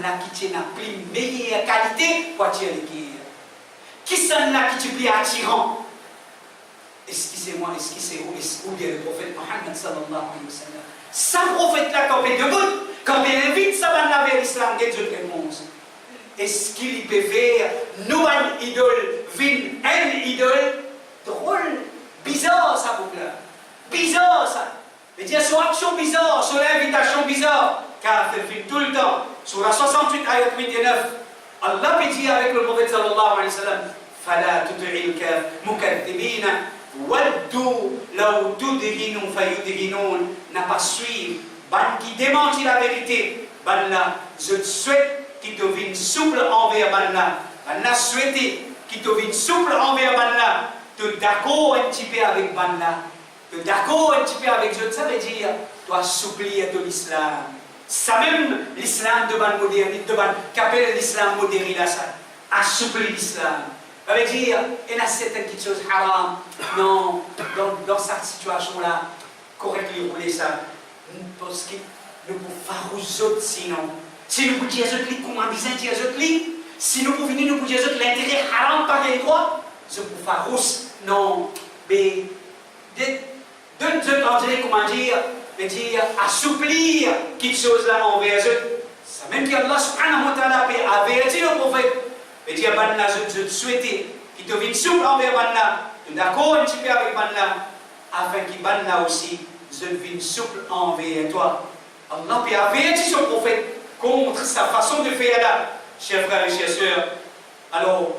là qui tient la plus meilleure qualité pour attirer les guerres? Qui sont là qui est plus attirant? Est-ce que c'est moi, est-ce que c'est vous, est-ce que le prophète Mohammed sallallahu alayhi wa sallam? Ce prophète-là, quand il est debout, quand il invite sa bande vers l'islam, quelle est votre réponse? Est-ce qu'il peut faire nous une idole, une idole drôle, bizarre ça pour là? Bizarre ça. Mais dire son action bizarre, son invitation bizarre, car il fait tout le temps. Sur la 68 ayat 89, Allah peut dire avec le prophète sallallahu alayhi wa sallam, فلا تطع المكذبين ودوا لو تدهنوا فيدهنون. N'a pas suivre, ban qui démentit la vérité, ban là, je souhaite qu'il devienne souple envers ban là, ban là souhaiter qu'il devienne souple envers ban là, te d'accord un petit peu avec ban là, te d'accord un petit peu avec je, ça veut dire, toi souplir de l'islam. Ça même l'islam de ban moderne, de ban qu'appelle l'islam moderne là ça, assouplir l'islam. Ça veut dire, il y a certaines petites choses haram, non, dans cette situation-là, correctement rouler ça, parce que nous pouvons faire aux autres sinon. Si nous pouvons dire aux autres, comment bien dire aux autres, si nous pouvons venir, nous pouvons dire aux autres, l'intérêt haram par les droits, je peux faire rousse, non, mais, comment dire, assouplir quelque chose là envers eux. Ça même qu'Allah subhanahu wa ta'ala a averti le prophète. Et dire Banna, je souhaitais qu'il devienne souple envers Banna, d'accord un petit peu avec Banna, afin qu'il Banna aussi, je devienne souple envers toi. Allah peut avertir son prophète contre sa façon de faire là, chers frères et chers sœurs. Alors,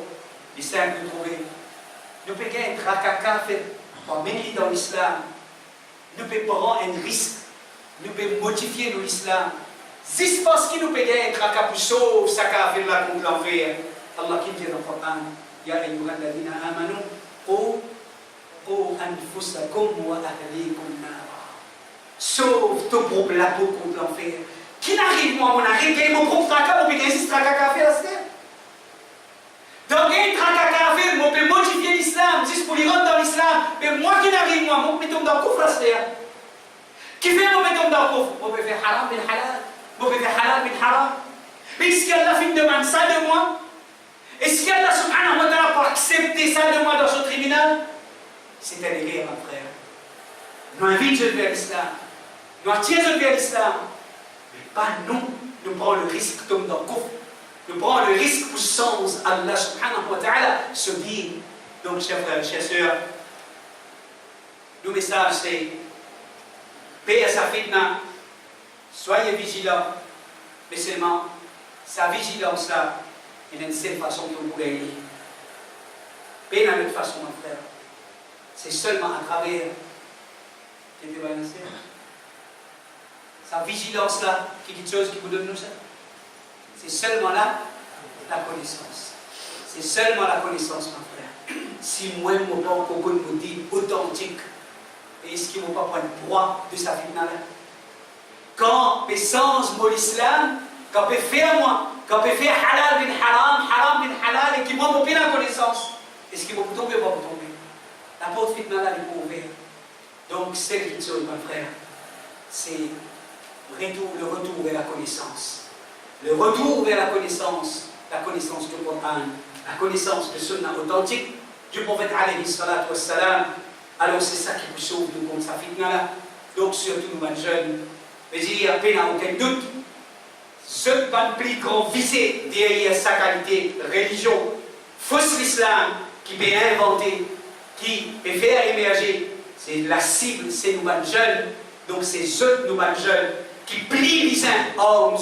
il s'est de trouver. Nous pouvons gagner un tracas fait par mener dans l'islam. Nous pouvons prendre un risque. Nous pouvons modifier l'islam. C'est parce que nous pouvons gagner un tracas pour sauver sa fait là contre l'enfer. Allah qui dit dans le Coran, Ya ayyuha alladhina amanu, qu anfusakum wa ahlikum nara. Sauve ton propre la peau contre l'enfer. Qui n'arrive moi, mon arrive, qui est mon propre tracas, mon pékin, c'est tracas qu'a fait la terre. Donc, il y a un tracas qu'a fait, on peut modifier l'islam, juste pour les rendre dans l'islam. Mais moi qui n'arrive moi, on peut tomber dans le coffre la terre. Qui fait on peut tomber dans le coffre? On peut faire haram bin halal, on peut faire halal bin haram. Mais est-ce qu'Allah fait une demande ça de moi? Est-ce qu'Allah subhanahu wa ta'ala pour accepter ça de moi dans ce tribunal? C'est un erreur, mon frère. Nous invitons vers l'islam. Nous attirons vers l'islam. Mais pas nous. Nous prenons le risque de tomber dans le coffre. Nous prenons le risque pour sens Allah subhanahu wa ta'ala se dit. Donc, chers frères et chers sœurs, le message c'est paix à sa fitna. Soyez vigilants. Mais seulement, sa vigilance là, il y a une seule façon que vous gagnez. Paix dans notre façon, mon frère. C'est seulement à travers sa vigilance là, qui est quelque chose qui vous donne nous ça. C'est seulement là la connaissance. C'est seulement la connaissance, mon frère. Si moi, je ne pas encore vous dire authentique, est-ce qu'il ne va pas prendre droit de sa fitna là? Quand l'essence de l'islam, quand peut faire moi, quand peut faire halal bin haram, haram bin halal, et qui m'a pas la connaissance, est-ce qu'il va vous tomber ou pas vous tomber? La porte fitna là, elle est ouverte. Donc, c'est quelque chose, mon frère, c'est le retour vers la connaissance. Le retour vers la connaissance du Coran, la connaissance de sunna authentique du prophète alayhi salatu wassalam. Alors, c'est ça qui vous sauve de contre sa fitna là. Donc, surtout nous, les jeunes, mais il n'y a peine à aucun doute. Ce plus grand visé derrière sa qualité, religion, fausse l'islam, qui peut inventer, qui peut faire émerger, c'est la cible, c'est nous jeunes. Donc c'est eux, nous jeunes, qui plient les uns hommes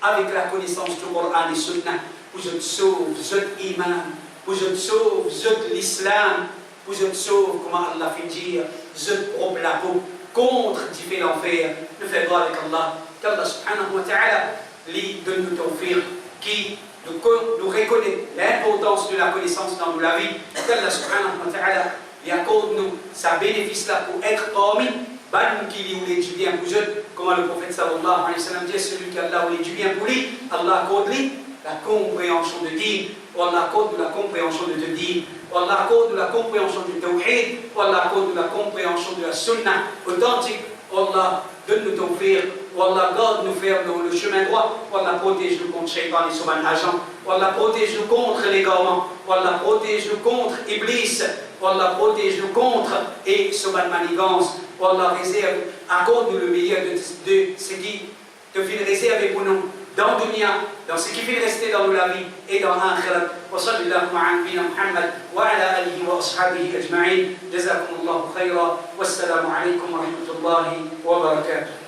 avec la connaissance du Coran et Sunna, pour eux sauver, eux iman, pour eux sauver, eux l'islam, pour eux sauver, comment Allah fait dire, eux propre la peau, contre différents l'enfer. Nous faisons avec Allah, qu'Allah subhanahu wa ta'ala, lui donne nous tawfiq, qui nous reconnaît l'importance de la connaissance dans la vie, qu'Allah subhanahu wa ta'ala, il accorde nous sa bénéfice là pour être parmi ban qui voulait du bien pour eux, comme le prophète sallallahu alayhi wa sallam dit, celui qui Allah voulait du bien pour lui, Allah accorde lui la compréhension de Din, ou Allah accorde la compréhension de Din, ou Allah accorde la compréhension du Tawhid, ou Allah accorde la compréhension de la Sunna authentique, ou Allah donne nous tawfiq Wallah, garde nous faire dans le chemin droit. Wallah, protège-nous contre Shaitan et son agent. Wallah, protège-nous contre l'égarement. Wallah, protège-nous contre Iblis. Wallah, protège-nous contre et son manigance. Wallah, réserve, accorde-nous le meilleur de ce qui te fait réserver pour nous dans le dunya, dans ce qui fait rester dans la vie et dans l'akhirat. Wa sallallahu ala nabiyyina Muhammad wa ala alihi wa ashabihi ajma'in. Jazakumullahu khayra. Wassalamu alaykum wa rahmatullahi wa barakatuh.